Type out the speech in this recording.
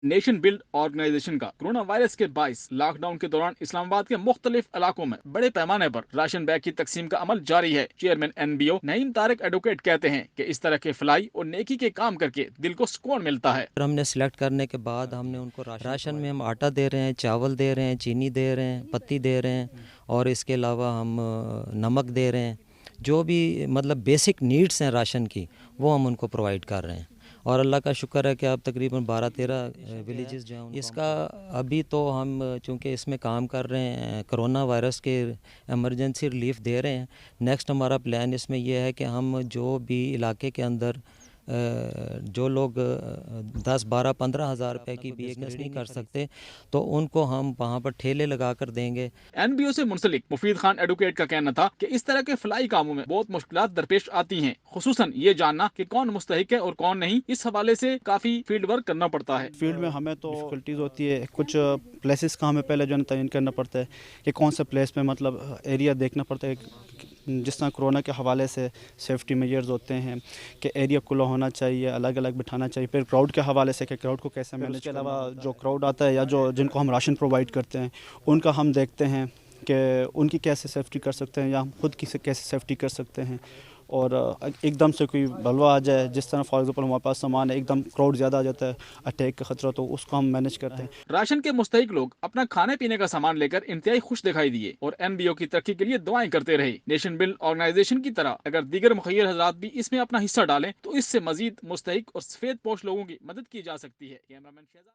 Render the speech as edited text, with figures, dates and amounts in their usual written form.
Nation blood organization کا corona virus کے باعث لاک ڈاؤن کے دوران اسلام آباد کے مختلف علاقوں میں بڑے پیمانے پر راشن بیگ کی تقسیم کا عمل جاری ہے۔ چیئرمین NBO نعیم طارق ایڈوکیٹ کہتے ہیں کہ اس طرح کے فلائی اور نیکی کے کام کر کے دل کو سکون ملتا ہے۔ ہم نے سلیکٹ کرنے کے بعد ہم نے ان کو راشن میں ہم آٹا دے رہے ہیں، چاول دے رہے ہیں، چینی دے رہے ہیں، پتی دے رہے ہیں، اور اس کے علاوہ ہم نمک دے رہے ہیں۔ جو بھی مطلب بیسک نیڈس ہیں راشن کی، وہ ہم ان کو پرووائڈ کر رہے ہیں، اور اللہ کا شکر ہے کہ اب تقریباً 12-13 ولیجز جو ہیں اس کا ابھی تو ہم چونکہ اس میں کام کر رہے ہیں، کرونا وائرس کے ایمرجنسی ریلیف دے رہے ہیں۔ نیکسٹ ہمارا پلان اس میں یہ ہے کہ ہم جو بھی علاقے کے اندر جو لوگ 10-12-15 ہزار روپے کی بزنس نہیں کر سکتے تو ان کو ہم وہاں پر ٹھیلے لگا کر دیں گے۔ NBO سے منسلک مفید خان ایڈوکیٹ کا کہنا تھا کہ اس طرح کے فلائی کاموں میں بہت مشکلات درپیش آتی ہیں، خصوصاً یہ جاننا کہ کون مستحق ہے اور کون نہیں۔ اس حوالے سے کافی فیلڈ ورک کرنا پڑتا ہے۔ فیلڈ میں ہمیں تو ڈفیکلٹیز ہوتی ہے، کچھ پلیسز کا ہمیں پہلے جو ہے تعین کرنا پڑتا ہے کہ کون سے پلیس میں مطلب ایریا دیکھنا پڑتا ہے، جس طرح کرونا کے حوالے سے سیفٹی میجرز ہوتے ہیں کہ ایریا کھلا ہونا چاہیے، الگ الگ بٹھانا چاہیے۔ پھر کراؤڈ کے حوالے سے کہ کراؤڈ کو کیسے مینیج، اس کے علاوہ جو کراؤڈ آتا ہے یا جن کو ہم راشن پرووائڈ کرتے ہیں ان کا ہم دیکھتے ہیں کہ ان کی کیسے سیفٹی کر سکتے ہیں یا ہم خود کی کیسے سیفٹی کر سکتے ہیں۔ اور ایک دم سے کوئی بلوا آ جائے، جس طرح فار ایگزامپل ہمارے پاس سامان ہے، ایک دم کراؤڈ زیادہ آ جاتا ہے، اٹیک کا خطرہ، تو اس کو ہم مینیج کرتے ہیں۔ راشن کے مستحق لوگ اپنا کھانے پینے کا سامان لے کر انتہائی خوش دکھائی دیے اور NBO کی ترقی کے لیے دعائیں کرتے رہے۔ نیشن بلڈ آرگنائزیشن کی طرح اگر دیگر مخیر حضرات بھی اس میں اپنا حصہ ڈالیں تو اس سے مزید مستحق اور سفید پوش لوگوں کی مدد کی جا سکتی ہے۔ کیمرہ مین شہزاد